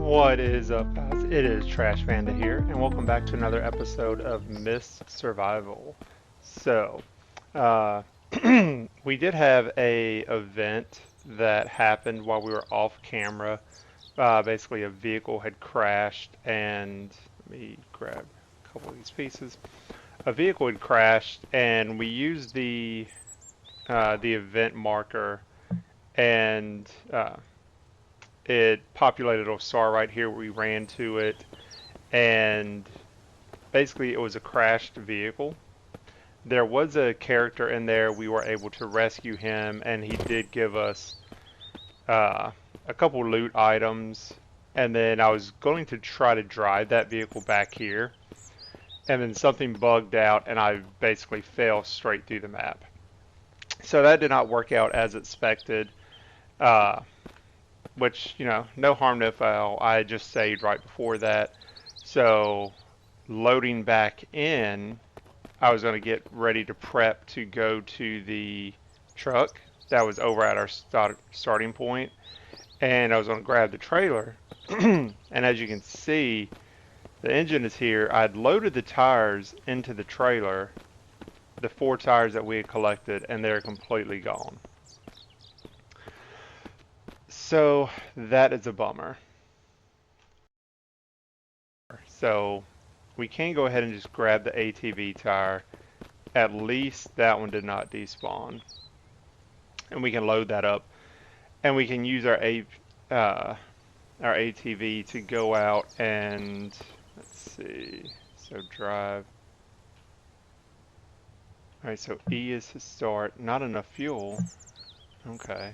What is up, guys? It is Trash Panda here, and welcome back to another episode of Miss Survival. So, uh, we did have a event that happened while we were off camera. Basically, a vehicle had crashed, and let me grab a couple of these pieces. A vehicle had crashed, and we used the event marker, and it populated a star right here. We ran to it, and basically it was a crashed vehicle. There was a character in there. We were able to rescue him, and he did give us uh, a couple loot items. And then I was going to try to drive that vehicle back here, and then something bugged out, and I basically fell straight through the map. So that did not work out as expected. Uh, which, no harm, no foul. I just saved right before that. So loading back in, I was going to get ready to prep to go to the truck that was over at our starting point, and I was going to grab the trailer. And as you can see, the engine is here. I'd loaded the tires into the trailer, the 4 tires that we had collected, and they're completely gone. So that is a bummer. So we can go ahead and just grab the ATV tire. At least that one did not despawn. And we can load that up. And we can use our ATV to go out and, let's see, so drive. Alright, so E is to start. Not enough fuel. Okay.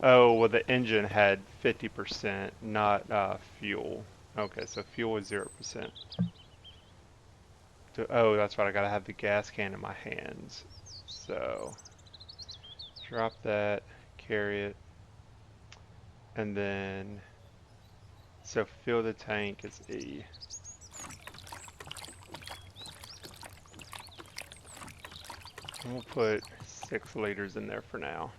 Oh, well the engine had 50%, not fuel. Okay, so fuel is 0%. Oh, that's right, I gotta have the gas can in my hands. So, drop that, carry it, and then, so fill the tank is E. And we'll put 6 liters in there for now.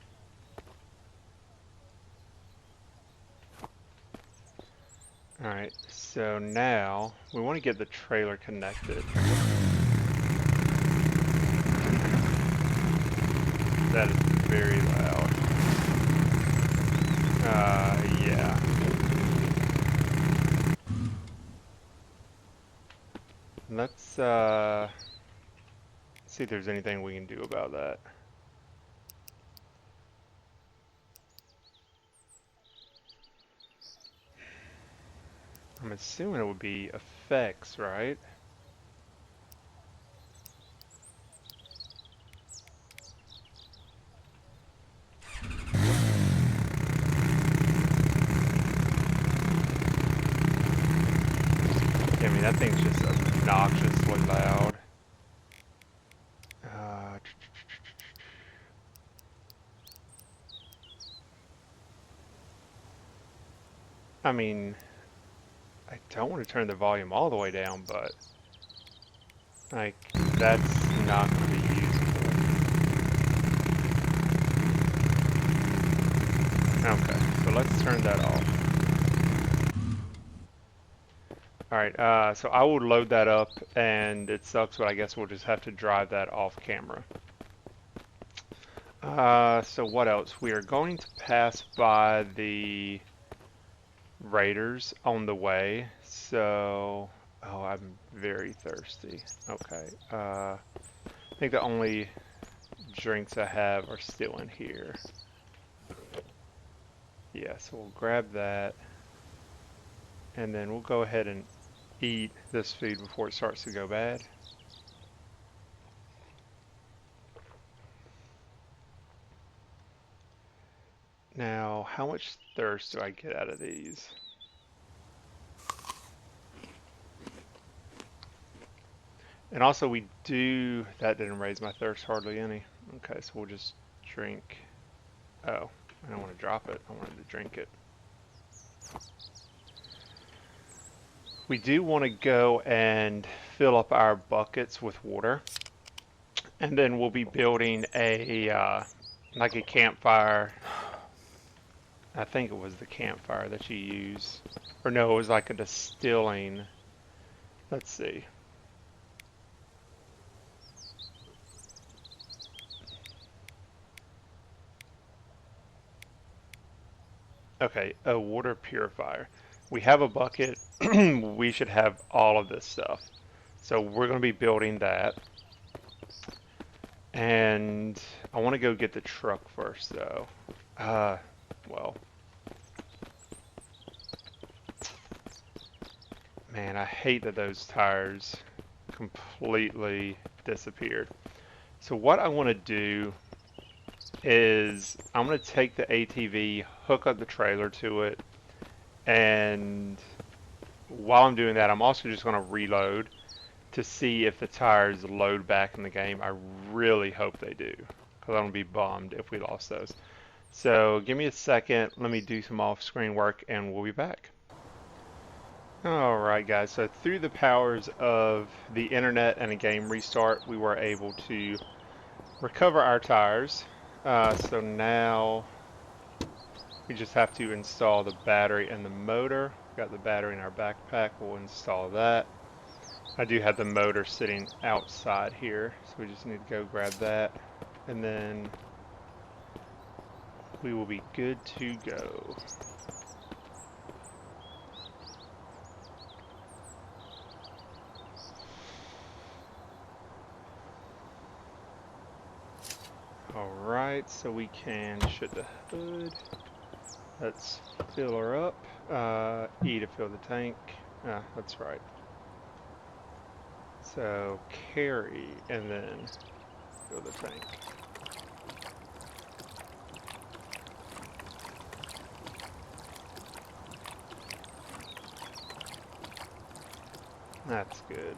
Alright, so now we want to get the trailer connected. That is very loud. Yeah. Let's see if there's anything we can do about that. I'm assuming it would be effects, right? I mean, that thing's just obnoxiously loud. I mean, I don't want to turn the volume all the way down, but like, that's not going to be useful. Okay, so let's turn that off. Alright, so I will load that up, and it sucks, but I guess we'll just have to drive that off camera. So what else? We are going to pass by the raiders on the way, so... Oh, I'm very thirsty. Okay, I think the only drinks I have are still in here. Yeah, so we'll grab that, and then we'll go ahead and eat this food before it starts to go bad. Now, how much thirst do I get out of these? And also that didn't raise my thirst hardly any. Okay, so we'll just drink. Oh, I don't want to drop it. I wanted to drink it. We do want to go and fill up our buckets with water. And then we'll be building like a campfire I think it was the campfire that you use. Or no, it was like a distilling. Let's see. Okay, a water purifier. We have a bucket. We should have all of this stuff. So we're going to be building that. And I want to go get the truck first, though. Well, man, I hate that those tires completely disappeared. So what I want to do is I'm going to take the ATV, hook up the trailer to it, and while I'm doing that, I'm also just going to reload to see if the tires load back in the game. I really hope they do, because I'm going to be bummed if we lost those. So give me a second, let me do some off-screen work, and we'll be back. Alright guys, so through the powers of the internet and a game restart, we were able to recover our tires. So now we just have to install the battery and the motor. Got the battery in our backpack, we'll install that. I do have the motor sitting outside here, so we just need to go grab that, and then we will be good to go. Alright, so we can shut the hood. Let's fill her up. E to fill the tank. That's right. So carry and then fill the tank. That's good.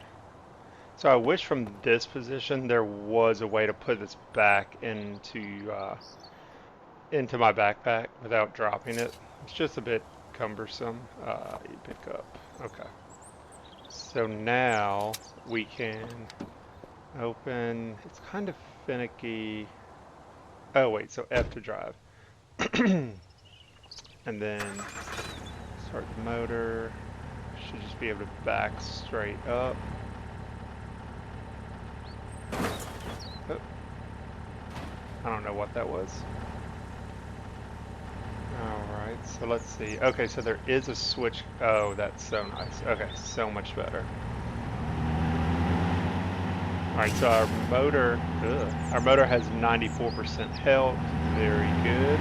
So I wish from this position there was a way to put this back into my backpack without dropping it. It's just a bit cumbersome. You pick up. Okay. So now we can open. It's kind of finicky. Oh wait, so F to drive. And then start the motor. Should just be able to back straight up. Oh. I don't know what that was. Alright, so let's see. Okay, so there is a switch. Oh, that's so nice. Okay, so much better. Alright, so our motor has 94% health. Very good.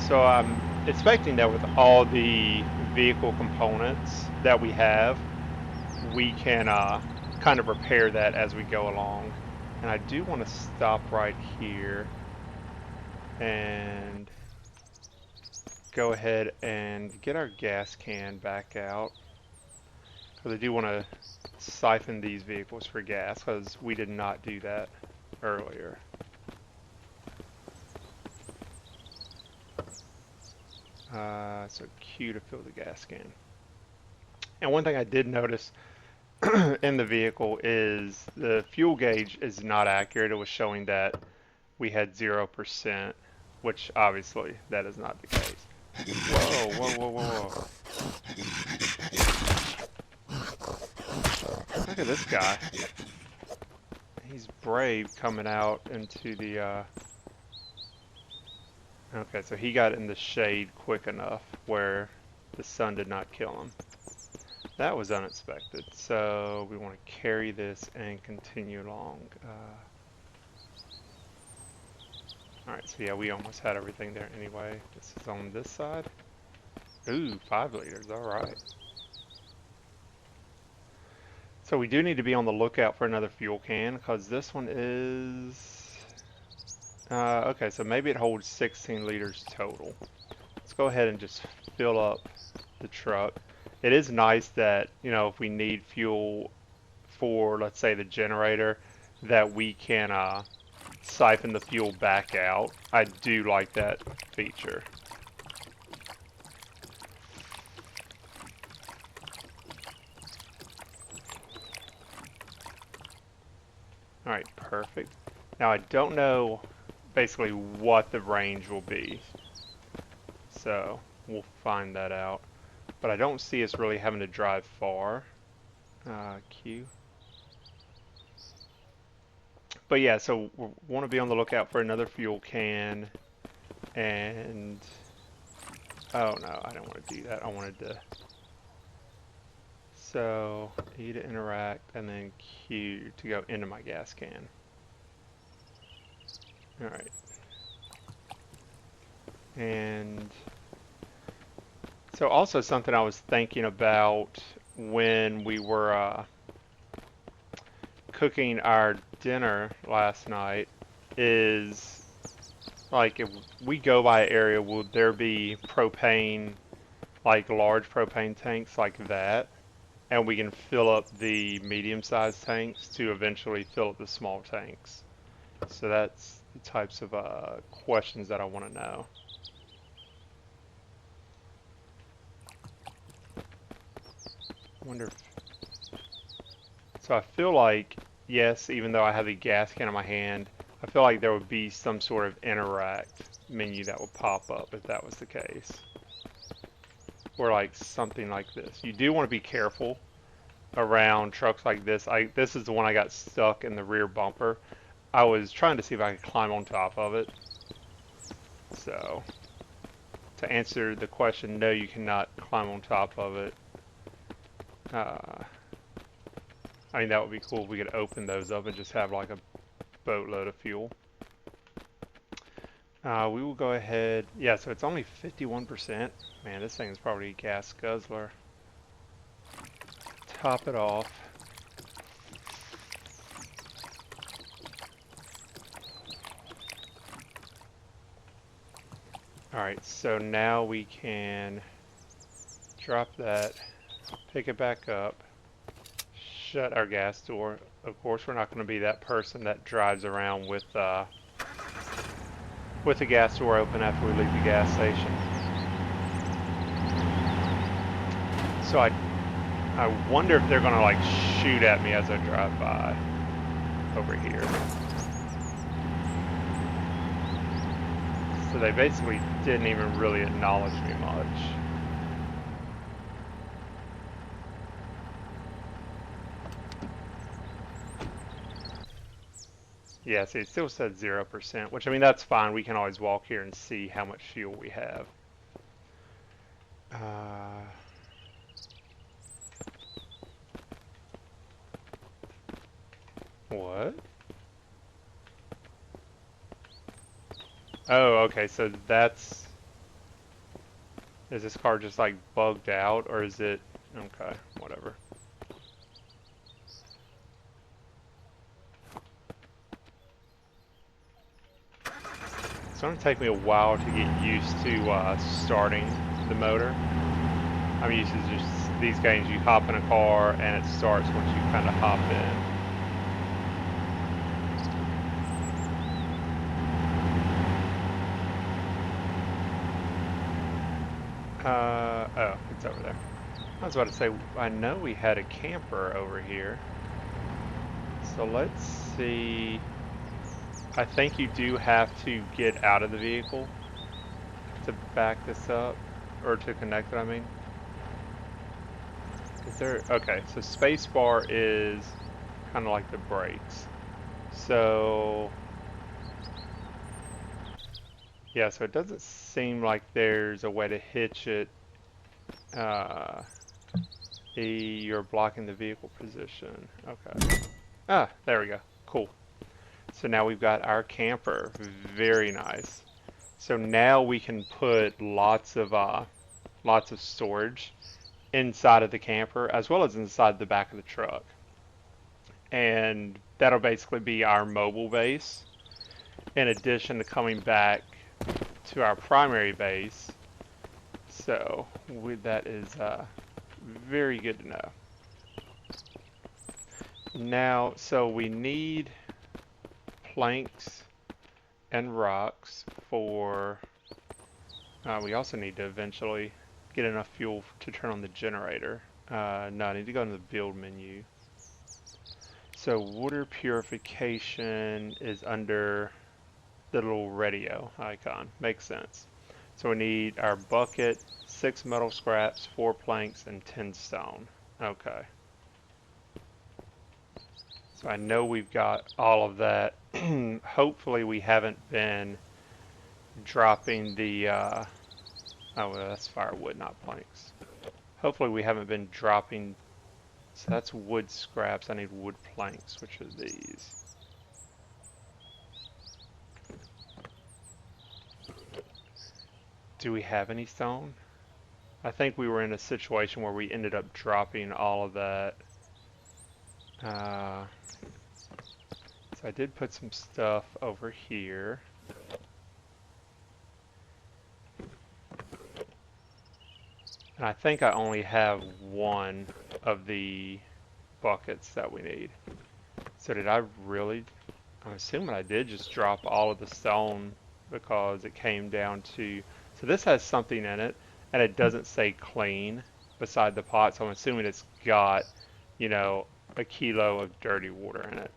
So I'm expecting that with all the vehicle components that we have, we can kind of repair that as we go along. And I do want to stop right here and go ahead and get our gas can back out, because I do want to siphon these vehicles for gas, because we did not do that earlier. So Q to fill the gas can. And one thing I did notice in the vehicle is the fuel gauge is not accurate. It was showing that we had 0%, which obviously that is not the case. Whoa, whoa, whoa, whoa. Look at this guy. He's brave coming out into the, Okay, so he got in the shade quick enough where the sun did not kill him. That was unexpected. So we want to carry this and continue along. Alright, so yeah, we almost had everything there anyway. This is on this side. Ooh, 5 liters, alright. So we do need to be on the lookout for another fuel can, because this one is... okay, so maybe it holds 16 liters total. Let's go ahead and just fill up the truck. It is nice that, you know, if we need fuel for, let's say, the generator, that we can siphon the fuel back out. I do like that feature. Alright, perfect. Now I don't know basically what the range will be. So we'll find that out. But I don't see us really having to drive far. Q. But yeah, so we want to be on the lookout for another fuel can. And oh no, I don't want to do that. I wanted to. So E to interact, and then Q to go into my gas can. All right. And so also something I was thinking about when we were cooking our dinner last night is like if we go by an area, will there be propane, like large propane tanks like that? And we can fill up the medium-sized tanks to eventually fill up the small tanks. So that's the types of questions that I want to know. Wonder if, so I feel like, yes, even though I have the gas can in my hand, I feel like there would be some sort of interact menu that would pop up if that was the case. Or like something like this. You do want to be careful around trucks like this. This is the one I got stuck in the rear bumper. I was trying to see if I could climb on top of it. So, to answer the question, no, you cannot climb on top of it. I mean, that would be cool if we could open those up and just have like a boatload of fuel. We will go ahead. Yeah, so it's only 51%. Man, this thing is probably a gas guzzler. Top it off. Alright, so now we can drop that, pick it back up, shut our gas door. Of course, we're not going to be that person that drives around with the gas door open after we leave the gas station. So I wonder if they're going to like shoot at me as I drive by over here. So they basically didn't even really acknowledge me much. Yeah, see, it still said 0%, which I mean, that's fine. We can always walk here and see how much fuel we have. What? Oh, okay, so that's... Is this car just like bugged out, or is it... Okay, whatever. It's going to take me a while to get used to starting the motor. I'm used to just these games, you hop in a car and it starts once you kind of hop in. Oh, it's over there. I was about to say, I know we had a camper over here. So let's see. I think you do have to get out of the vehicle to back this up, or to connect it, I mean. Is there, okay, so spacebar is kind of like the brakes. So, yeah, so it doesn't seem like there's a way to hitch it. You're blocking the vehicle position. Okay. Ah, there we go. Cool. So now we've got our camper. Very nice. So now we can put lots of storage inside of the camper as well as inside the back of the truck. And that'll basically be our mobile base in addition to coming back to our primary base. So that is very good to know. Now, so we need planks and rocks for, we also need to eventually get enough fuel to turn on the generator. No, I need to go into the build menu. So water purification is under the little radio icon. Makes sense. So we need our bucket, 6 metal scraps, 4 planks, and 10 stone. Okay. So I know we've got all of that. Hopefully we haven't been dropping the, oh, well, that's firewood, not planks. Hopefully we haven't been dropping, so that's wood scraps. I need wood planks, which are these. Do we have any stone? I think we were in a situation where we ended up dropping all of that. So I did put some stuff over here. And I think I only have one of the buckets that we need. So did I really? I'm assuming I did just drop all of the stone because it came down to, so this has something in it and it doesn't say clean beside the pot, so I'm assuming it's got, you know, a kilo of dirty water in it.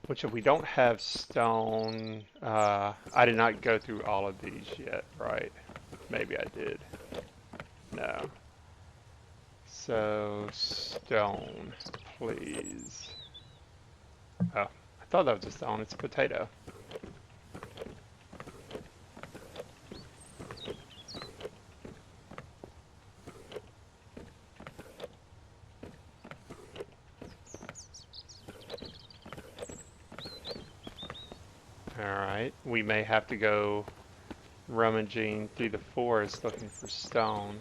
Which if we don't have stone, I did not go through all of these yet, right? Maybe I did. No. So stone, please. Oh, I thought that was a stone. It's a potato. Alright, we may have to go rummaging through the forest looking for stone.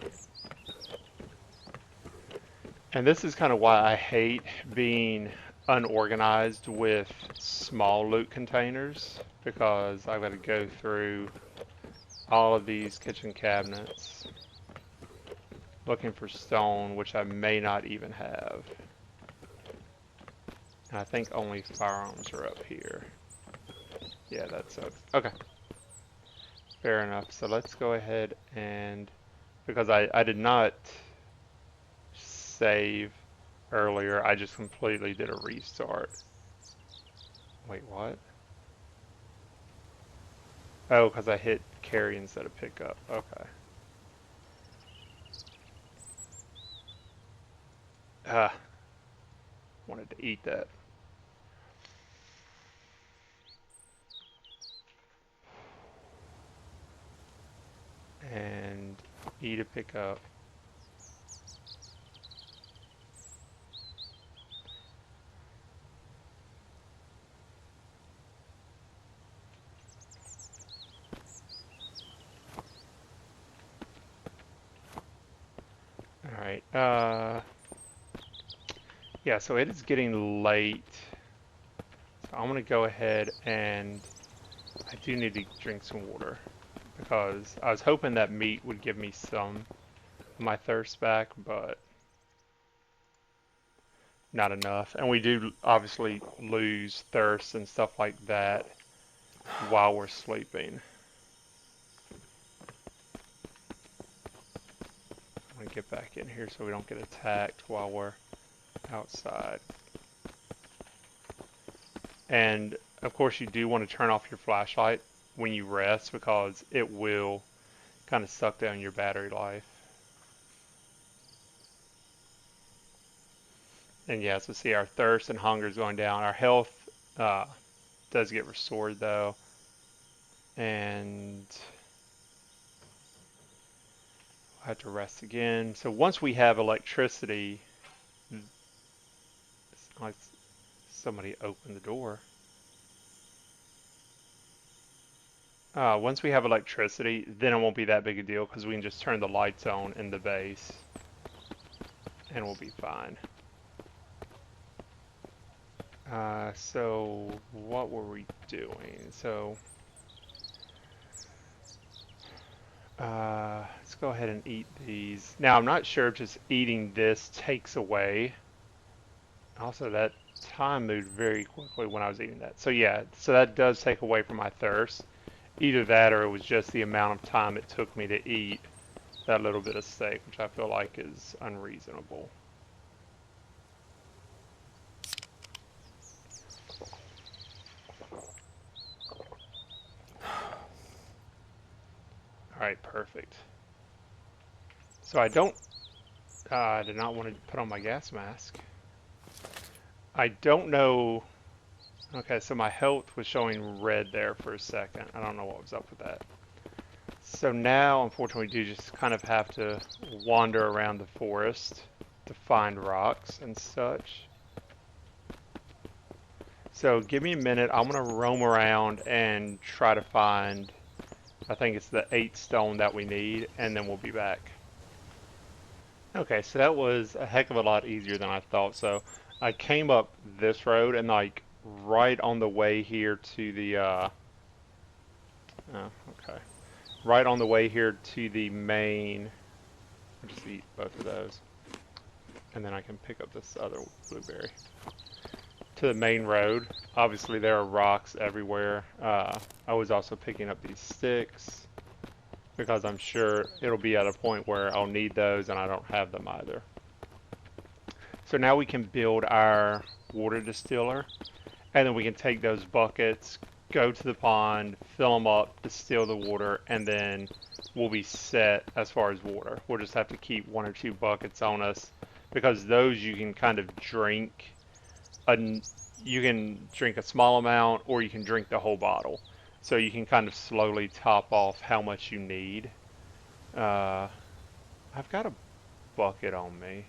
And this is kind of why I hate being unorganized with small loot containers, because I've got to go through all of these kitchen cabinets looking for stone, which I may not even have. And I think only firearms are up here. Yeah, that sucks. Okay. Fair enough. So let's go ahead and, because I did not save earlier, I just completely did a restart. Wait, what? Oh, because I hit carry instead of pick up. Okay. Ah, wanted to eat that. And E to pick up. All right. Yeah, so it is getting late. So I'm gonna go ahead and I do need to drink some water because I was hoping that meat would give me some of my thirst back, but not enough. And we do obviously lose thirst and stuff like that while we're sleeping. I'm gonna get back in here so we don't get attacked while we're outside. And of course you do want to turn off your flashlight when you rest because it will kind of suck down your battery life. And yeah, so see our thirst and hunger is going down. Our health does get restored though. And I have to rest again. So once we have electricity, like somebody opened the door. Once we have electricity, then it won't be that big a deal because we can just turn the lights on in the base and we'll be fine. So what were we doing? So let's go ahead and eat these. Now I'm not sure if just eating this takes away. Also, that time moved very quickly when I was eating that. So yeah, so that does take away from my thirst. Either that or it was just the amount of time it took me to eat that little bit of steak, which I feel like is unreasonable. Alright, perfect. So I did not want to put on my gas mask. I don't know. Okay, so my health was showing red there for a second. I don't know what was up with that. So now, unfortunately, we do just kind of have to wander around the forest to find rocks and such. So give me a minute. I'm going to roam around and try to find, I think it's the 8 stone that we need, and then we'll be back. Okay, so that was a heck of a lot easier than I thought. So I came up this road and like right on the way here to the, oh, okay. Right on the way here to the main, I'll just eat both of those. And then I can pick up this other blueberry. To the main road. Obviously there are rocks everywhere. I was also picking up these sticks because I'm sure it'll be at a point where I'll need those and I don't have them either. So now we can build our water distiller, and then we can take those buckets, go to the pond, fill them up, distill the water, and then we'll be set as far as water. We'll just have to keep 1 or 2 buckets on us because those you can kind of drink. You can drink a small amount or you can drink the whole bottle. So you can kind of slowly top off how much you need. I've got a bucket on me.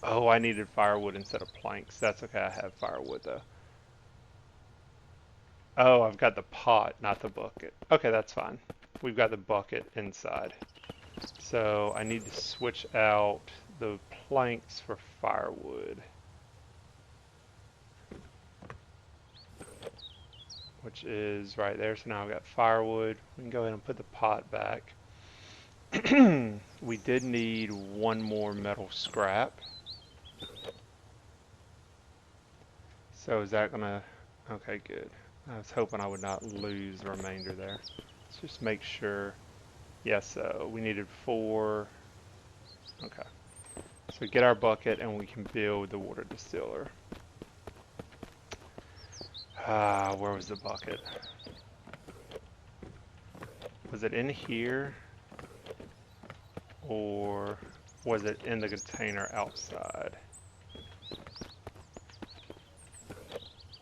Oh, I needed firewood instead of planks. That's okay, I have firewood though. Oh, I've got the pot, not the bucket. Okay, that's fine. We've got the bucket inside. So I need to switch out the planks for firewood, which is right there. So now I've got firewood. We can go ahead and put the pot back. We did need 1 more metal scrap. So is that gonna, okay, good. I was hoping I would not lose the remainder there. Let's just make sure. Yes, so we needed 4. Okay. So get our bucket and we can build the water distiller. Where was the bucket? Was it in here? Or was it in the container outside?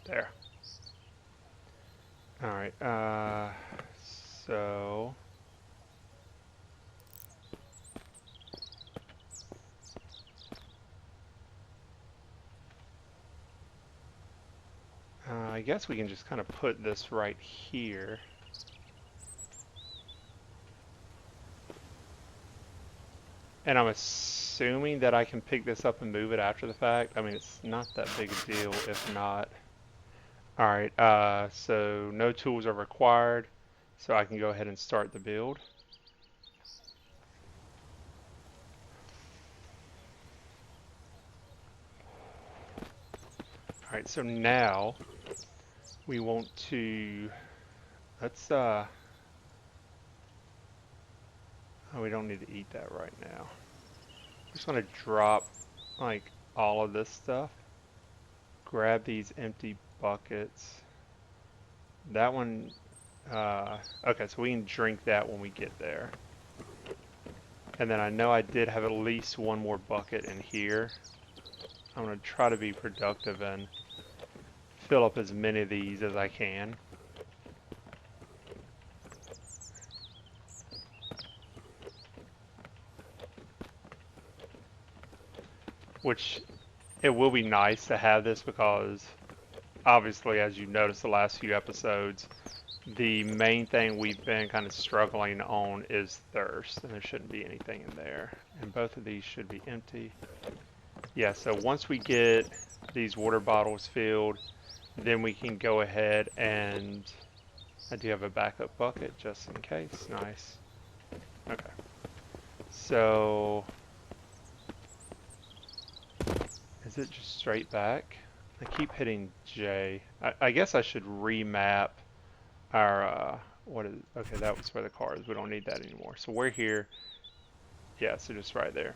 There. Alright, so I guess we can just kind of put this right here. And I'm assuming that I can pick this up and move it after the fact. I mean, it's not that big a deal if not. Alright, so no tools are required, so I can go ahead and start the build. Alright, so now we want to, let's, oh, we don't need to eat that right now. I just want to drop, like, all of this stuff. Grab these empty buckets. That one, okay, so we can drink that when we get there. And then I know I did have at least 1 more bucket in here. I'm going to try to be productive and fill up as many of these as I can. Which, it will be nice to have this because obviously, as you noticed the last few episodes, the main thing we've been kind of struggling on is thirst, and there shouldn't be anything in there. And both of these should be empty. Yeah, so once we get these water bottles filled, then we can go ahead and I do have a backup bucket just in case. Nice. Okay. So is it just straight back? I keep hitting J. I guess I should remap our, what is, okay, that was where the car is. We don't need that anymore. So we're here. Yeah, so just right there.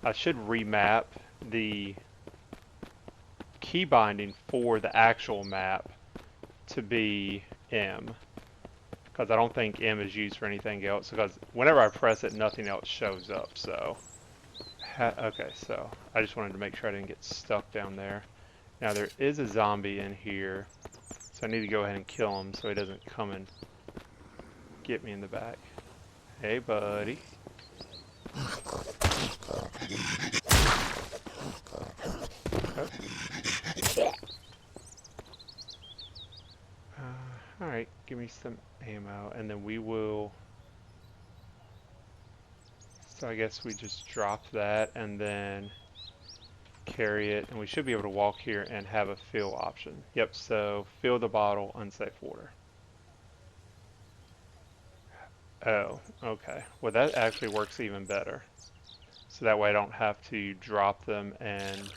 I should remap the key binding for the actual map to be M, because I don't think M is used for anything else, because whenever I press it, nothing else shows up. So, okay, so I just wanted to make sure I didn't get stuck down there. Now there is a zombie in here, so I need to go ahead and kill him so he doesn't come and get me in the back. Hey, buddy. Oh. Alright, give me some ammo, and then we will... So I guess we just drop that, and then carry it, and we should be able to walk here and have a fill option. Yep, so fill the bottle, unsafe water. Oh, okay. Well, that actually works even better. So that way I don't have to drop them and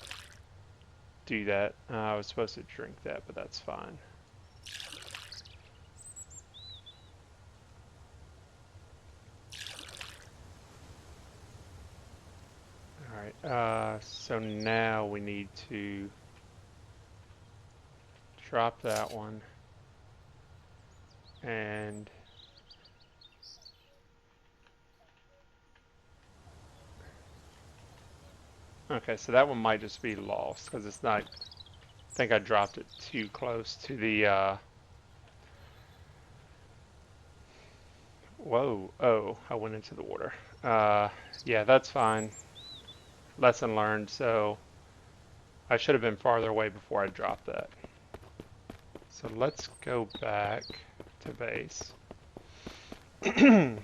do that. I was supposed to drink that, but that's fine. Alright, so now we need to drop that one. And okay, so that one might just be lost because it's not, I think I dropped it too close to the, whoa, oh, I went into the water. Yeah, that's fine. Lesson learned, so I should have been farther away before I dropped that. So let's go back to base. Then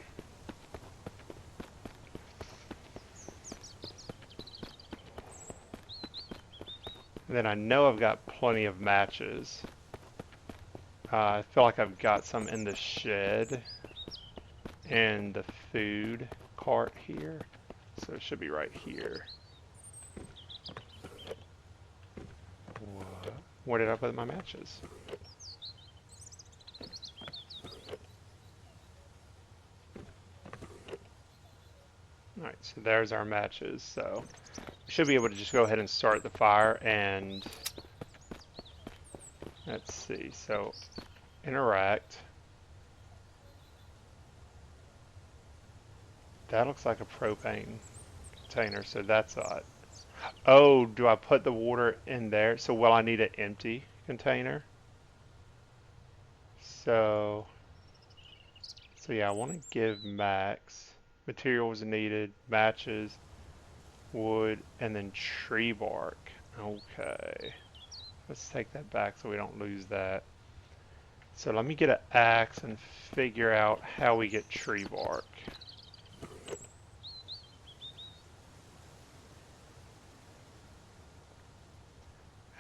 I know I've got plenty of matches. I feel like I've got some in the shed and the food cart here. So it should be right here. What? Where did I put my matches? Alright, so there's our matches. So we should be able to just go ahead and start the fire, and let's see. So interact. That looks like a propane container, so that's odd. Oh, do I put the water in there? So will I need an empty container? So yeah, I want to give max. Materials needed, matches, wood, and then tree bark. Okay. Let's take that back so we don't lose that. So let me get an axe and figure out how we get tree bark.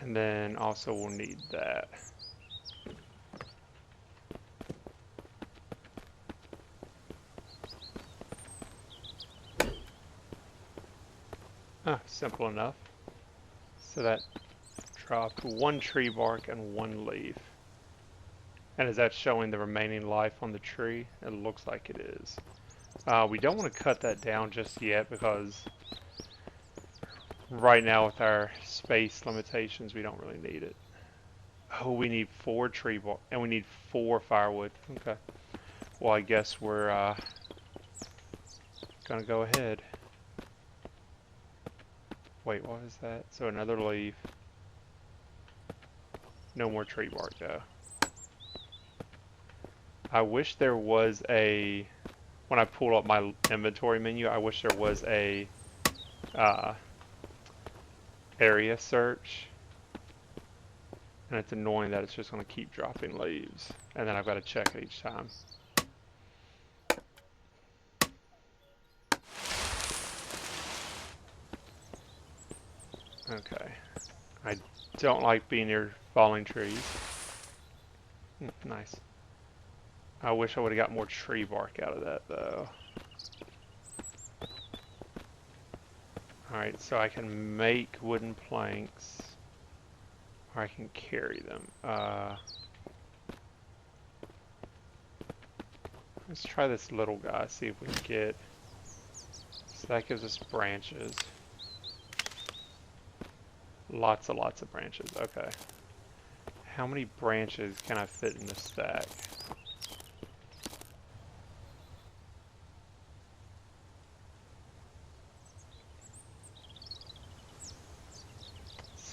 And then also we'll need that. Simple enough. So that dropped one tree bark and one leaf. And is that showing the remaining life on the tree? It looks like it is. We don't want to cut that down just yet because right now with our space limitations, we don't really need it. Oh, we need 4 tree bark and we need 4 firewood. Okay. Well, I guess we're gonna go ahead. Wait, what is that? So another leaf. No more tree bark though. I wish there was a, when I pull up my inventory menu, I wish there was a area search. And it's annoying that it's just going to keep dropping leaves. And then I've got to check it each time. Okay. I don't like being near falling trees. Nice. I wish I would have got more tree bark out of that though. Alright, so I can make wooden planks. Or I can carry them. Let's try this little guy, see if we can get... So that gives us branches. Lots of branches, okay. How many branches can I fit in the stack?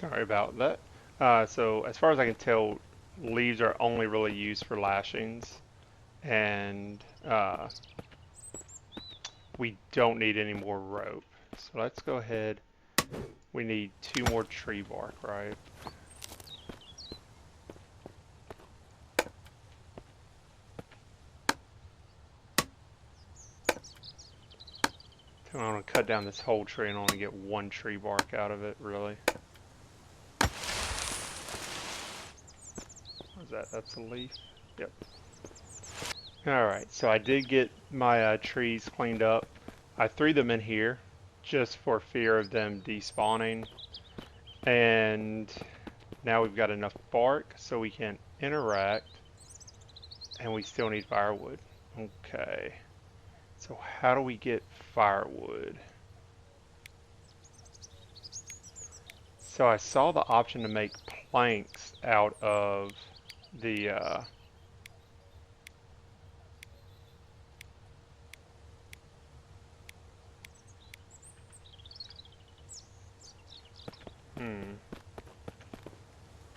Sorry about that. So as far as I can tell, leaves are only really used for lashings, and we don't need any more rope. So let's go ahead. We need 2 more tree bark, right? So I'm gonna cut down this whole tree and only get 1 tree bark out of it, really. What is that? That's a leaf? Yep. Alright, so I did get my trees cleaned up. I threw them in here just for fear of them despawning. And now we've got enough bark so we can interact, and we still need firewood. Okay, so how do we get firewood? So I saw the option to make planks out of the hmm.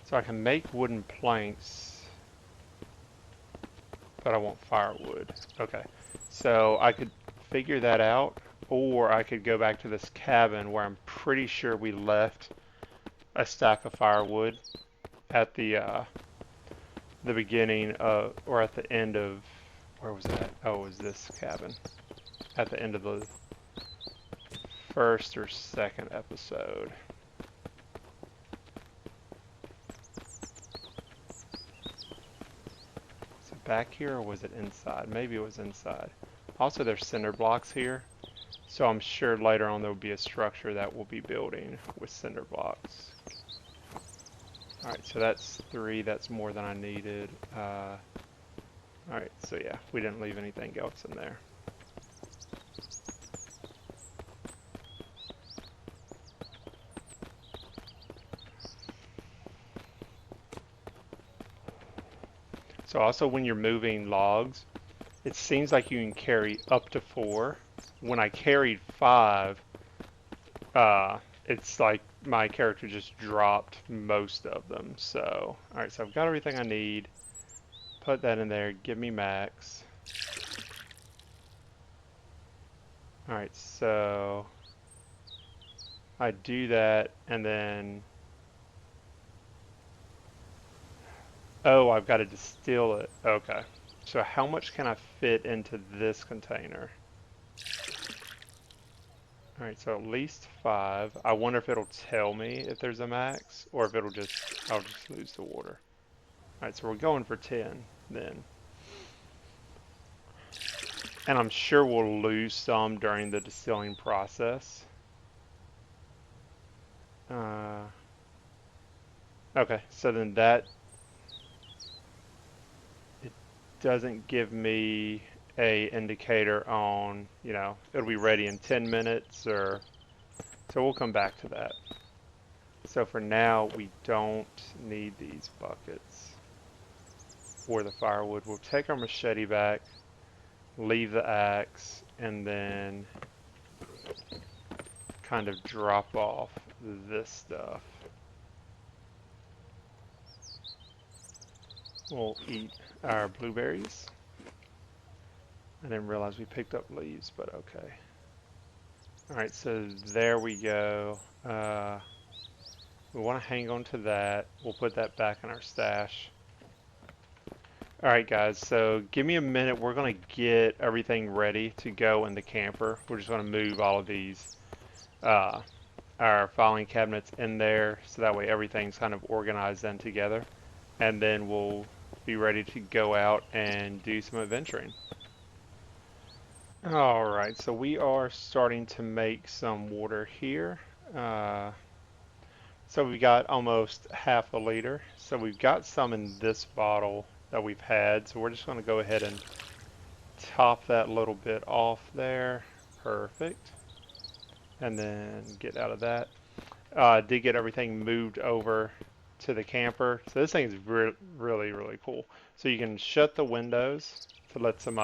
So I can make wooden planks, but I want firewood. Okay, so I could figure that out, or I could go back to this cabin where I'm pretty sure we left a stack of firewood at the beginning of, or at the end of, where was that? Oh, it was this cabin. At the end of the first or second episode. Is it back here or was it inside? Maybe it was inside. Also, there's cinder blocks here. So I'm sure later on there will be a structure that we'll be building with cinder blocks. Alright, so that's 3. That's more than I needed. Alright, so yeah, we didn't leave anything else in there. So also when you're moving logs, it seems like you can carry up to 4. When I carried 5, it's like my character just dropped most of them. So, alright, so I've got everything I need. Put that in there, give me max. Alright, so I do that and then, oh, I've got to distill it. Okay. So how much can I fit into this container? Alright, so at least 5. I wonder if it'll tell me if there's a max, or if it'll just, I'll just lose the water. Alright, so we're going for 10 then. And I'm sure we'll lose some during the distilling process. Okay, so then that, it doesn't give me a indicator on, you know, it'll be ready in 10 minutes or, so we'll come back to that. So for now, we don't need these buckets or the firewood. We'll take our machete back, leave the axe, and then kind of drop off this stuff. We'll eat our blueberries. I didn't realize we picked up leaves, but okay. Alright, so there we go. We want to hang on to that. We'll put that back in our stash. Alright guys, so give me a minute. We're going to get everything ready to go in the camper. We're just going to move all of these, our filing cabinets in there, so that way everything's kind of organized then together. And then we'll be ready to go out and do some adventuring. Alright, so we are starting to make some water here. So we got almost half a liter. So we've got some in this bottle that we've had. So we're just going to go ahead and top that little bit off there. Perfect. And then get out of that. Did get everything moved over to the camper. So this thing is really, really cool. So you can shut the windows to let some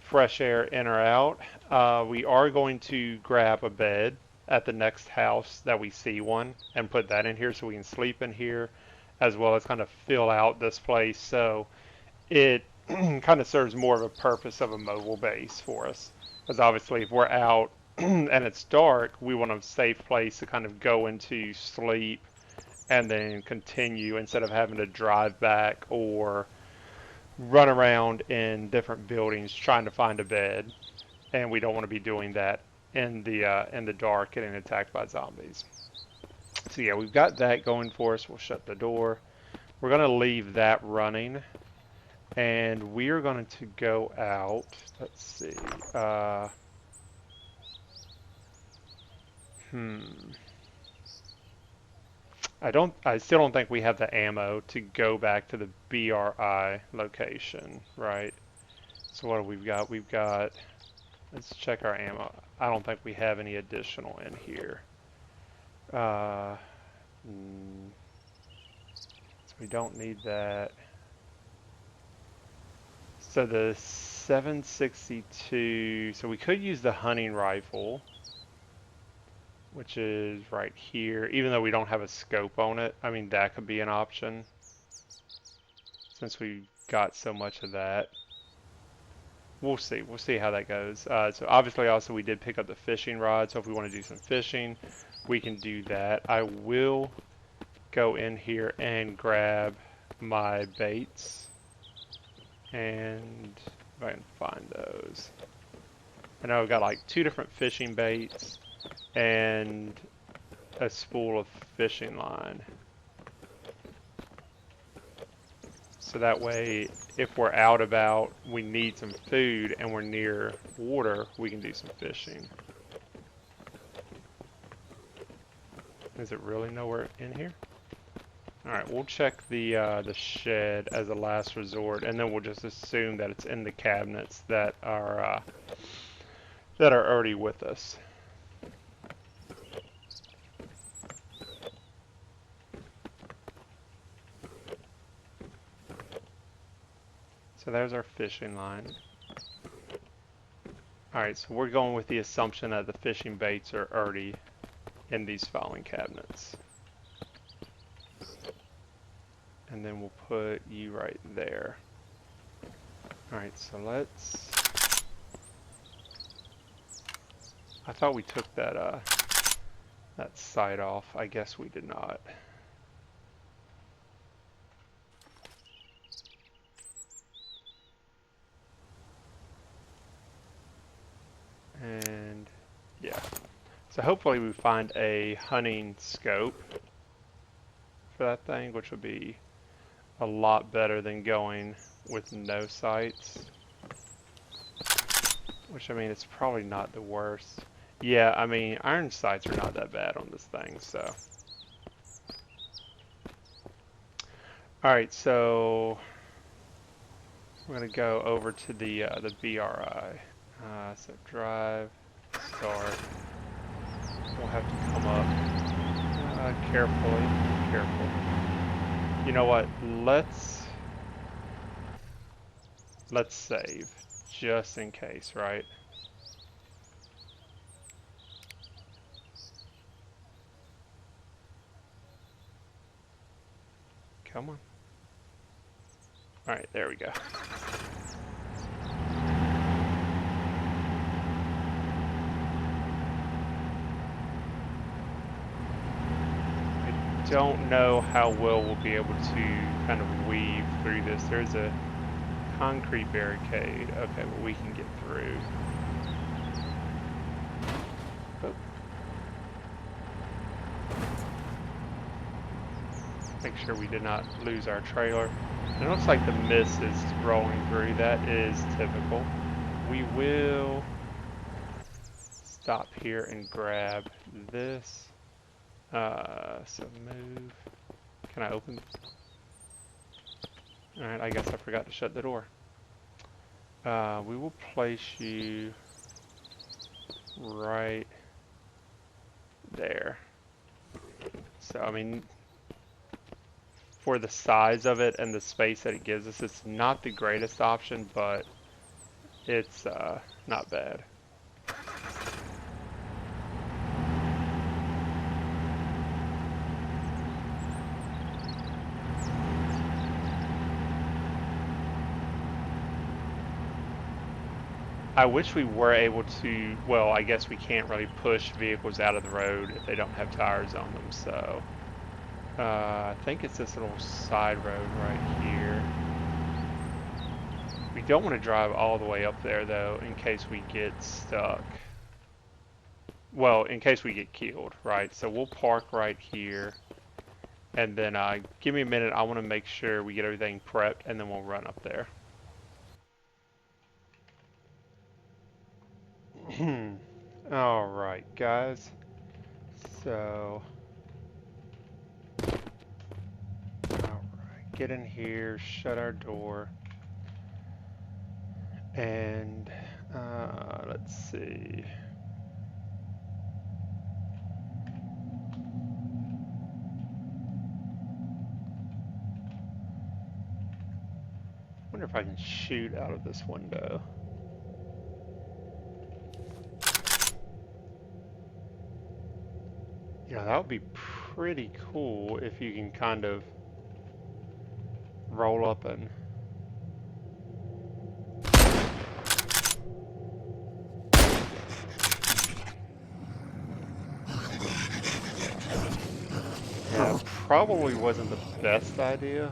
fresh air in or out. We are going to grab a bed. at the next house that we see one and put that in here so we can sleep in here, as well as kind of fill out this place so it kind of serves more of a purpose of a mobile base for us. Because obviously, if we're out and it's dark, we want a safe place to kind of go into sleep and then continue instead of having to drive back or run around in different buildings trying to find a bed. And we don't want to be doing that in the dark, getting attacked by zombies. So yeah, we've got that going for us. We'll shut the door. We're gonna leave that running, and we are going to go out. Let's see. Hmm. I still don't think we have the ammo to go back to the BRI location, right? So what do we've got? We've got, let's check our ammo. I don't think we have any additional in here. Uh, so we don't need that. So the 762, so we could use the hunting rifle, which is right here, even though we don't have a scope on it. I mean, that could be an option since we got so much of that. We'll see. We'll see how that goes. So obviously also we did pick up the fishing rod, so if we want to do some fishing, we can do that. I will go in here and grab my baits, and if I can find those. I know I've got like 2 different fishing baits and a spool of fishing line. So that way, if we're out about, we need some food and we're near water, we can do some fishing. Is it really nowhere in here? Alright, we'll check the shed as a last resort, and then we'll just assume that it's in the cabinets that are already with us. So there's our fishing line. Alright, so we're going with the assumption that the fishing baits are already in these filing cabinets. And then we'll put you right there. Alright, so let's... I thought we took that sight off. I guess we did not. And yeah, so hopefully we find a hunting scope for that thing, which would be a lot better than going with no sights, which I mean it's probably not the worst. Yeah, I mean iron sights are not that bad on this thing, so. Alright, so we're gonna go over to the BRI. So drive, start. We'll have to come up carefully, careful. You know what? Let's save just in case, right? Come on. All right, there we go. Don't know how well we'll be able to kind of weave through this. There's a concrete barricade. Okay, but we can get through. Oh. Make sure we did not lose our trailer. It looks like the mist is rolling through. That is typical. We will stop here and grab this. So move. Can I open? Alright, I guess I forgot to shut the door. We will place you right there. So, I mean, for the size of it and the space that it gives us, it's not the greatest option, but it's not bad. I wish we were able to, well, I guess we can't really push vehicles out of the road if they don't have tires on them, so I think it's this little side road right here. We don't want to drive all the way up there though, in case we get stuck. Well, in case we get killed, right? So we'll park right here, and then give me a minute. I want to make sure we get everything prepped, and then we'll run up there. All right, guys. So, all right, get in here, shut our door, and let's see. Wonder if I can shoot out of this window. Yeah, that would be pretty cool if you can kind of roll up and. Yeah, probably wasn't the best idea.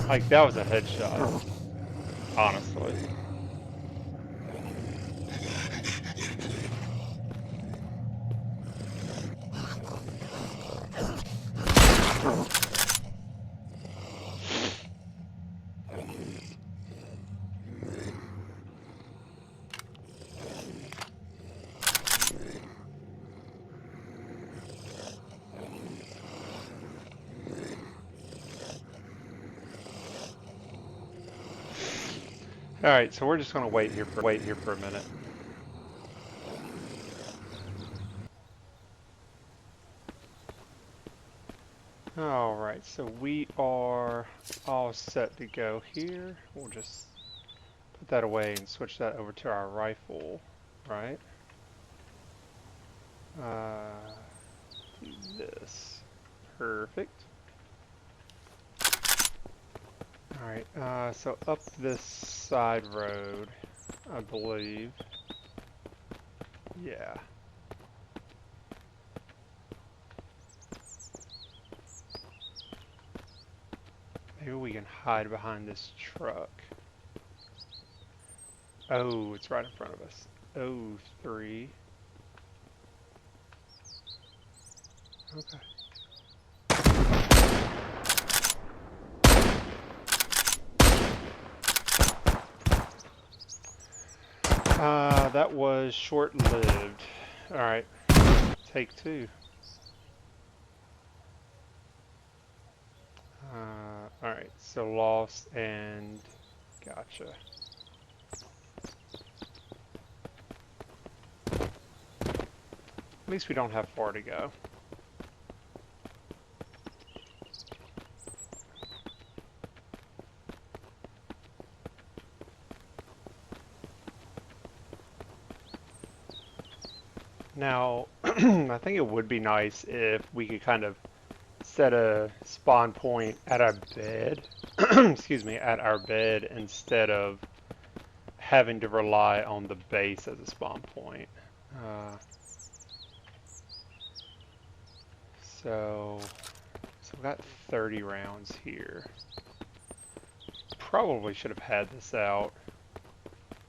Like, that was a headshot, honestly. All right, so we're just gonna wait here for a minute. All right, so we are all set to go here. We'll just put that away and switch that over to our rifle, right? Do this. Perfect. All right, so up this side road, I believe. Yeah. Maybe we can hide behind this truck. Oh, it's right in front of us. Oh, 3. Okay. That was short-lived. All right, take 2. All right, so lost and gotcha. At least we don't have far to go. Now, I think it would be nice if we could kind of set a spawn point at our bed, excuse me, at our bed instead of having to rely on the base as a spawn point. Uh, so we got 30 rounds here. Probably should have had this out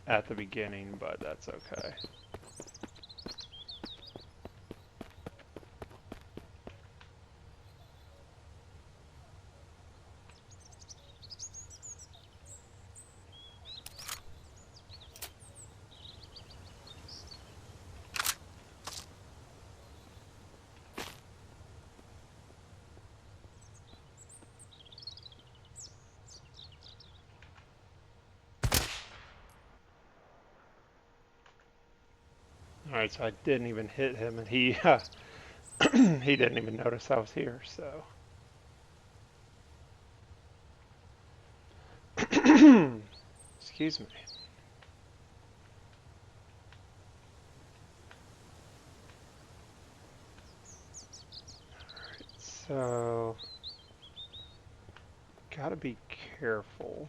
at the beginning, but that's okay. Alright, so I didn't even hit him, and he he didn't even notice I was here, so. Excuse me. So, gotta be careful.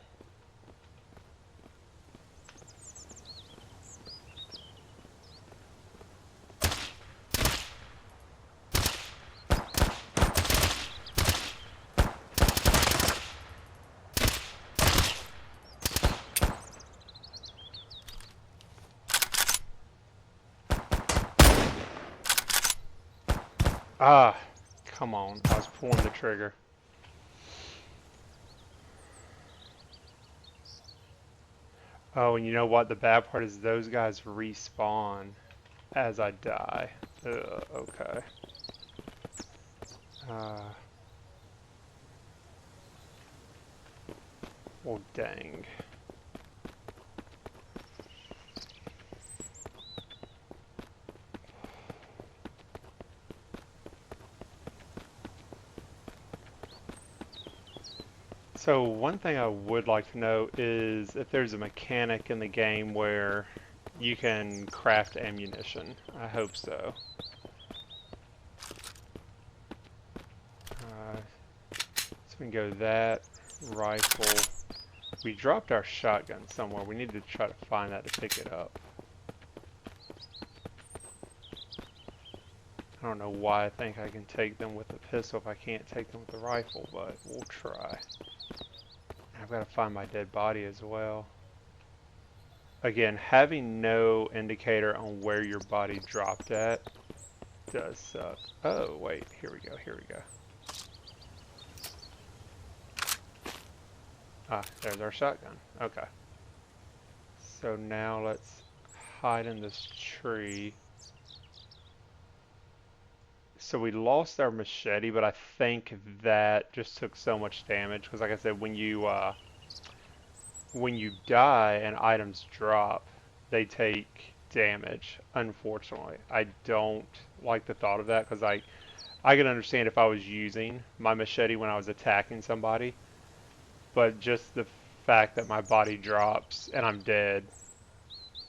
Ah, come on. I was pulling the trigger. Oh, and you know what? The bad part is those guys respawn as I die. Ugh, okay. Uh, well, dang. So one thing I would like to know is if there's a mechanic in the game where you can craft ammunition. I hope so. So we can go that, rifle. We dropped our shotgun somewhere. We need to try to find that to pick it up. I don't know why I think I can take them with the pistol if I can't take them with the rifle, but we'll try. I've got to find my dead body as well. Again, having no indicator on where your body dropped at does suck. Oh, wait, here we go, here we go. Ah, there's our shotgun. Okay. So now let's hide in this tree. So we lost our machete, but I think that just took so much damage because, like I said, when you die and items drop, they take damage. Unfortunately, I don't like the thought of that because I can understand if I was using my machete when I was attacking somebody, but just the fact that my body drops and I'm dead,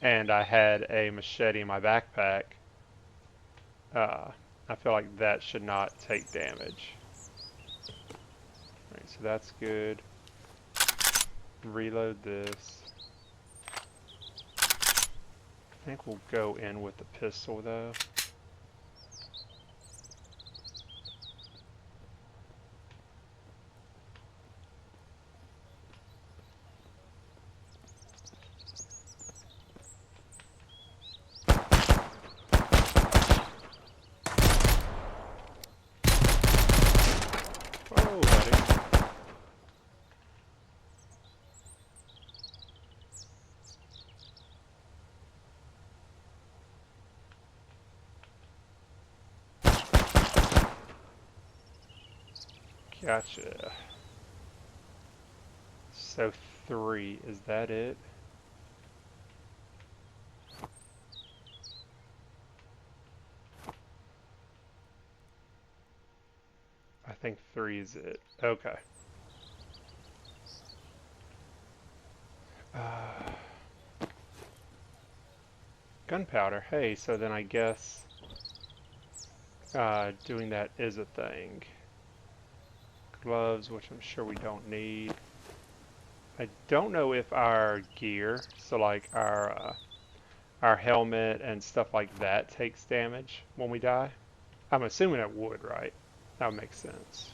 and I had a machete in my backpack, uh, I feel like that should not take damage. Alright, so that's good. Reload this. I think we'll go in with the pistol though. Oh, buddy. Gotcha. So 3, is that it? I think 3 is it. Okay. Gunpowder. Hey, so then I guess doing that is a thing. Gloves, which I'm sure we don't need. I don't know if our gear, so like our helmet and stuff like that, takes damage when we die. I'm assuming it would, right? That would make sense.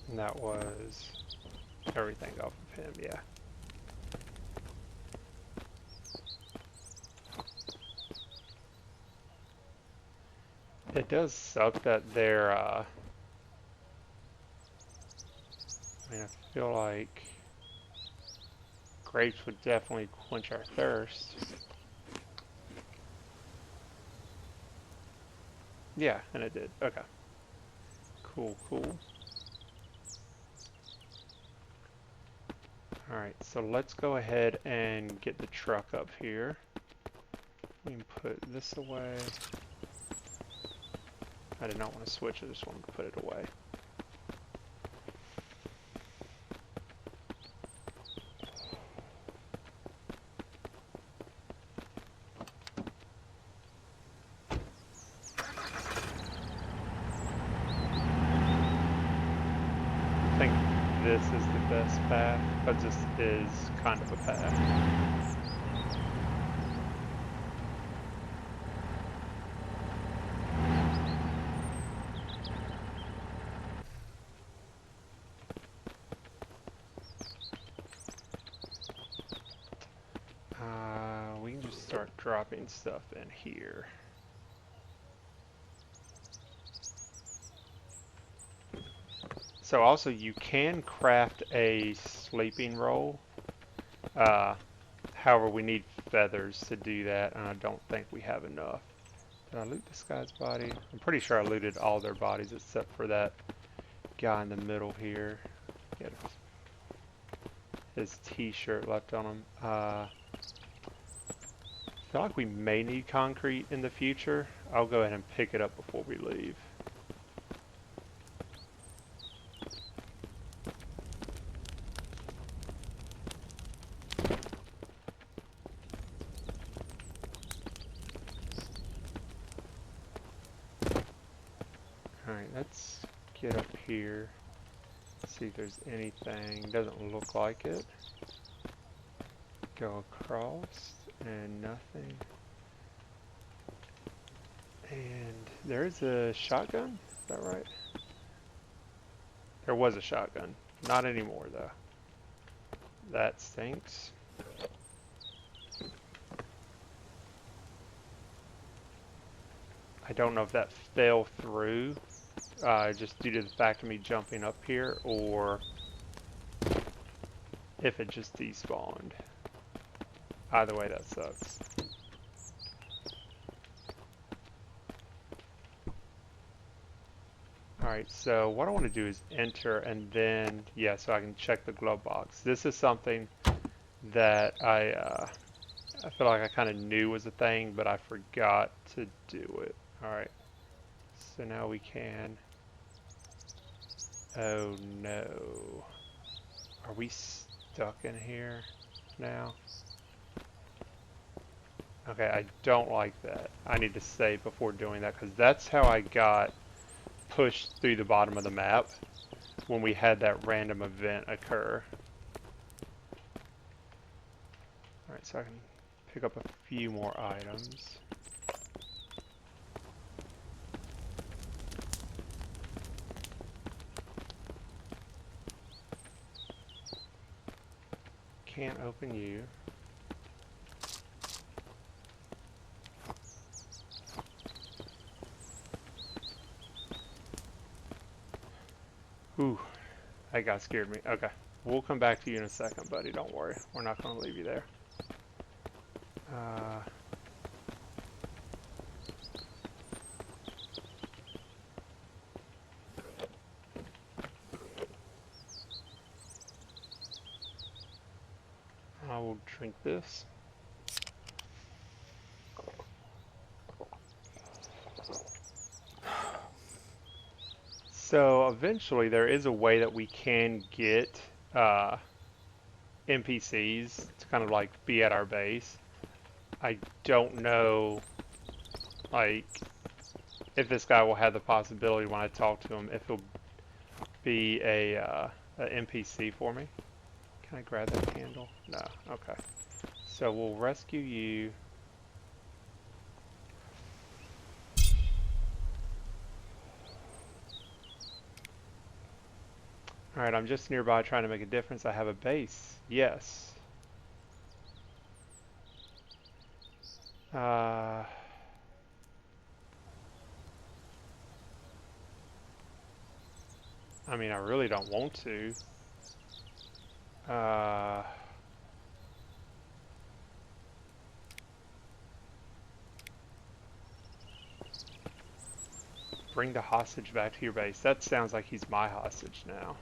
And that was everything off of him, yeah. It does suck that they're, I mean, I feel like grapes would definitely quench our thirst. Yeah, and it did. Okay. Cool, cool. Alright, so let's go ahead and get the truck up here. We can put this away. I did not want to switch, I just wanted to put it away. I think this is the best path, because this is kind of a path. start dropping stuff in here. So also you can craft a sleeping roll. However, we need feathers to do that, and I don't think we have enough. Did I loot this guy's body? I'm pretty sure I looted all their bodies except for that guy in the middle here. He had his t-shirt left on him. I feel like we may need concrete in the future. I'll go ahead and pick it up before we leave. Alright, let's get up here. See if there's anything. Doesn't look like it. Go across and nothing. And there's a shotgun, is that right? There was a shotgun. Not anymore though. That stinks. I don't know if that fell through just due to the fact of me jumping up here, or if it just despawned. Either way, that sucks. Alright, so what I want to do is enter and then, yeah, so I can check the glove box. This is something that I feel like I kind of knew was a thing, but I forgot to do it. Alright, so now we can. Oh no. Are we stuck in here now? Okay, I don't like that. I need to save before doing that, because that's how I got pushed through the bottom of the map when we had that random event occur. Alright, so I can pick up a few more items. Can't open you. Ooh, that guy scared me. Okay, we'll come back to you in a second, buddy. Don't worry. We're not going to leave you there. I will drink this. So eventually there is a way that we can get NPCs to kind of like be at our base. I don't know like if this guy will have the possibility when I talk to him if he'll be a NPC for me. Can I grab that candle? No. Okay. So we'll rescue you. Alright, I'm just nearby trying to make a difference. I have a base. Yes. I mean, I really don't want to. Bring the hostage back to your base. That sounds like he's my hostage now.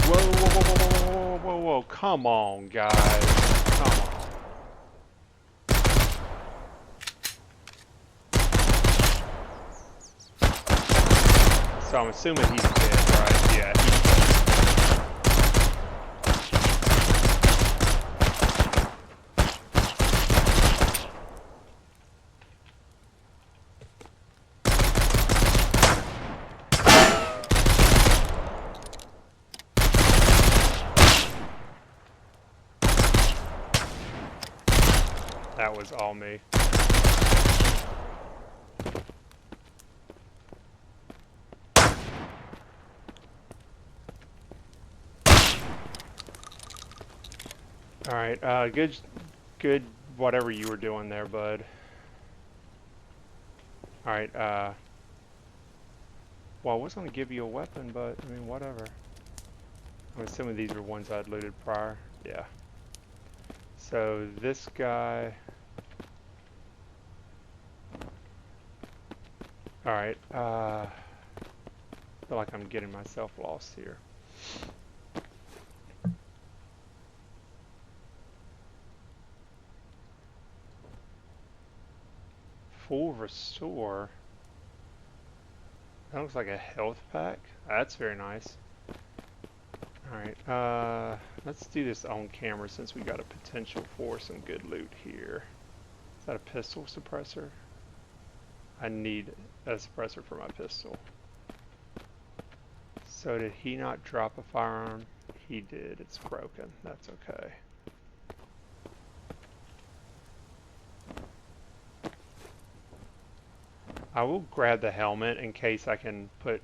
Whoa, whoa, whoa, whoa, whoa, whoa, whoa, whoa. Come on, guys. Come on. So I'm assuming he's dead, right? Yeah. That was all me. All right, good whatever you were doing there, bud. Alright, well, I was going to give you a weapon, but, I mean, whatever. I'm assuming these were ones I'd looted prior. Yeah. So, this guy... Alright, I feel like I'm getting myself lost here. Full restore. That looks like a health pack. That's very nice. Alright, let's do this on camera since we got a potential for some good loot here. Is that a pistol suppressor? I need a suppressor for my pistol. So did he not drop a firearm? He did. It's broken. That's okay. I will grab the helmet in case I can put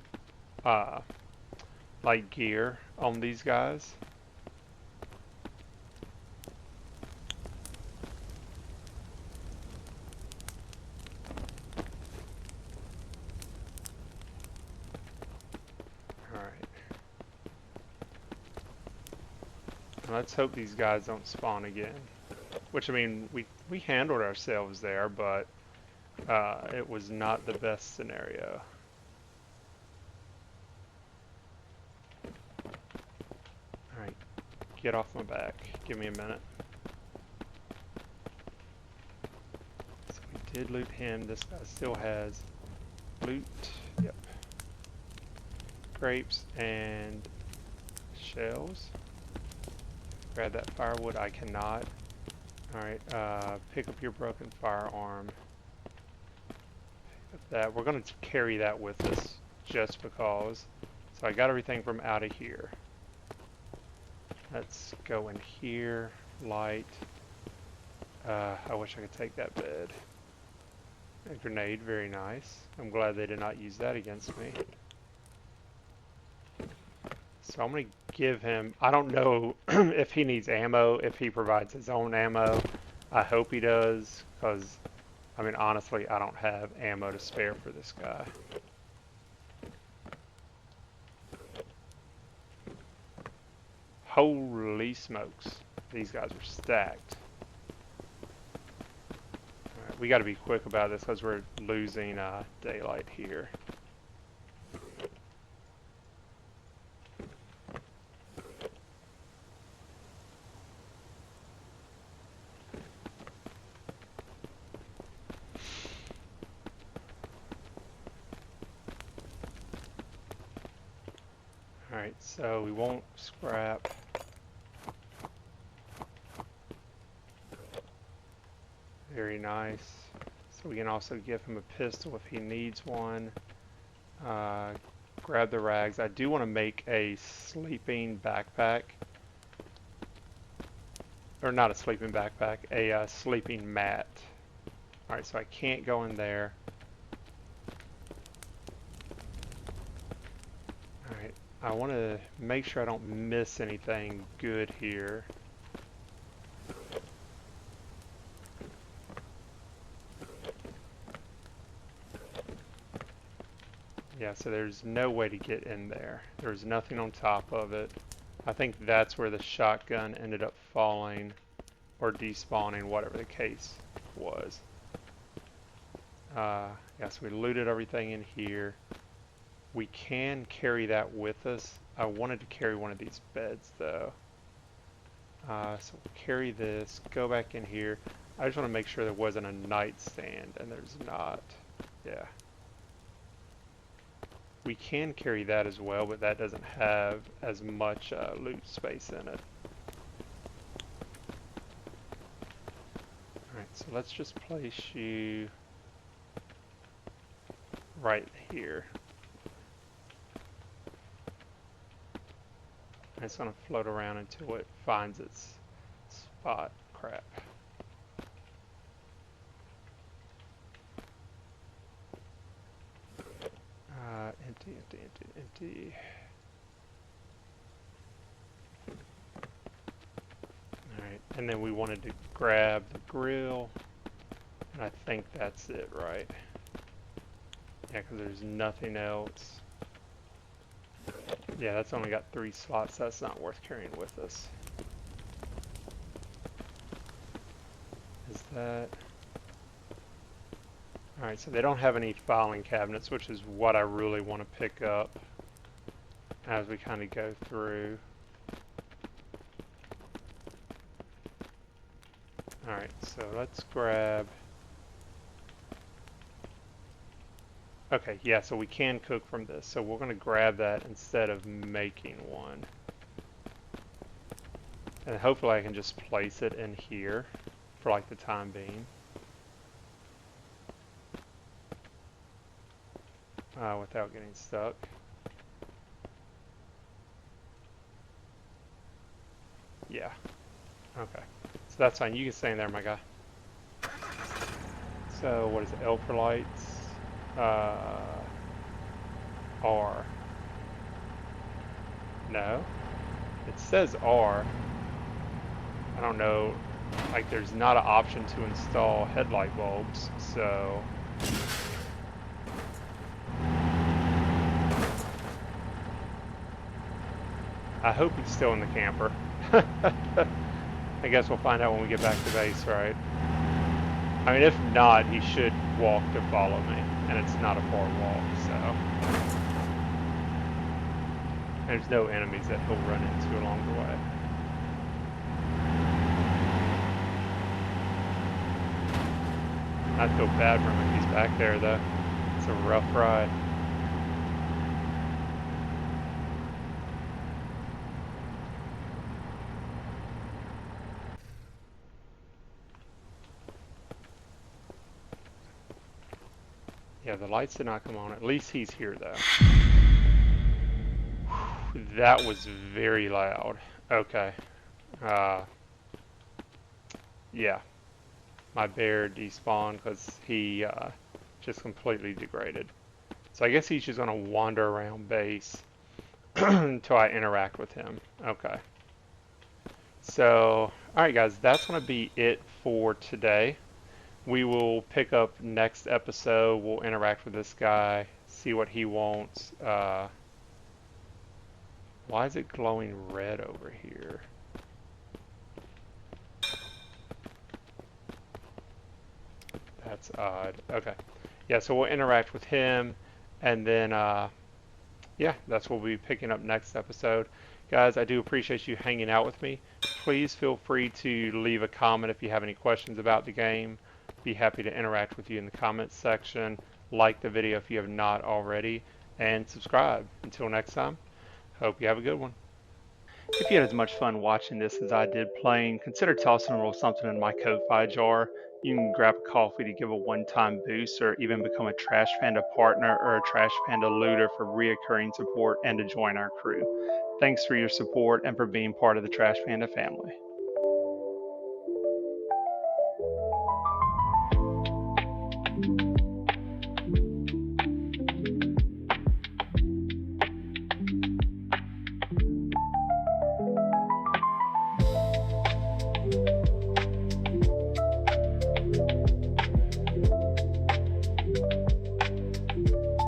like gear on these guys. Alright. Let's hope these guys don't spawn again. Which, I mean, we handled ourselves there, but it was not the best scenario. Alright, get off my back. Give me a minute. So we did loot him. This guy still has loot. Yep. Grapes and shells. Grab that firewood. I cannot. Alright, pick up your broken firearm. Pick up that. We're going to carry that with us just because. So I got everything from out of here. Let's go in here. Light. I wish I could take that bed. A grenade, very nice. I'm glad they did not use that against me. So I'm going to give him, I don't know if he needs ammo, if he provides his own ammo. I hope he does, because, I mean, honestly, I don't have ammo to spare for this guy. Holy smokes. These guys are stacked. Alright, we got to be quick about this because we're losing daylight here. Alright, so we won't scrap. Very nice. So we can also give him a pistol if he needs one. Grab the rags. I do want to make a sleeping backpack. Or not a sleeping backpack, a sleeping mat. Alright, so I can't go in there. Alright, I want to make sure I don't miss anything good here. Yeah, so there's no way to get in there. There's nothing on top of it. I think that's where the shotgun ended up falling or despawning, whatever the case was. Yeah, so we looted everything in here. We can carry that with us. I wanted to carry one of these beds though. So we'll carry this, go back in here. I just want to make sure there wasn't a nightstand, and there's not. Yeah. We can carry that as well, but that doesn't have as much loot space in it. Alright, so let's just place you right here. And it's going to float around until it finds its spot. Crap. Empty, empty, empty, empty. Alright, And then we wanted to grab the grill. And I think that's it, right? Yeah, because there's nothing else. Yeah, that's only got 3 slots. That's not worth carrying with us. Is that... Alright, so they don't have any filing cabinets, which is what I really want to pick up as we kind of go through. Alright, so let's grab... Okay, yeah, so we can cook from this. So we're going to grab that instead of making one. And hopefully I can just place it in here for like the time being. Without getting stuck. Yeah, okay. So that's fine. You can stay in there, my guy. So what is it? L for lights. R. No. It says R. I don't know. Like there's not an option to install headlight bulbs, so... I hope he's still in the camper. I guess we'll find out when we get back to base, right? I mean, if not, he should walk to follow me, and it's not a far walk, so... There's no enemies that he'll run into along the way. I feel bad for him if he's back there, though. It's a rough ride. Yeah, the lights did not come on. At least he's here, though. That was very loud. Okay. Yeah. My bear despawned because he just completely degraded. So I guess he's just going to wander around base until I interact with him. Okay. So, alright guys, that's going to be it for today. We will pick up next episode. We'll interact with this guy, see what he wants. Why is it glowing red over here? That's odd. Okay. Yeah, so we'll interact with him, and then, yeah, that's what we'll be picking up next episode. Guys, I do appreciate you hanging out with me. Please feel free to leave a comment if you have any questions about the game. Be happy to interact with you in the comments section. Like the video if you have not already, and subscribe. Until next time, hope you have a good one. If you had as much fun watching this as I did playing, consider tossing a little something in my Ko-Fi jar. You can grab a coffee to give a one-time boost, or even become a Trash Panda partner or a Trash Panda looter for reoccurring support and to join our crew. Thanks for your support and for being part of the Trash Panda family.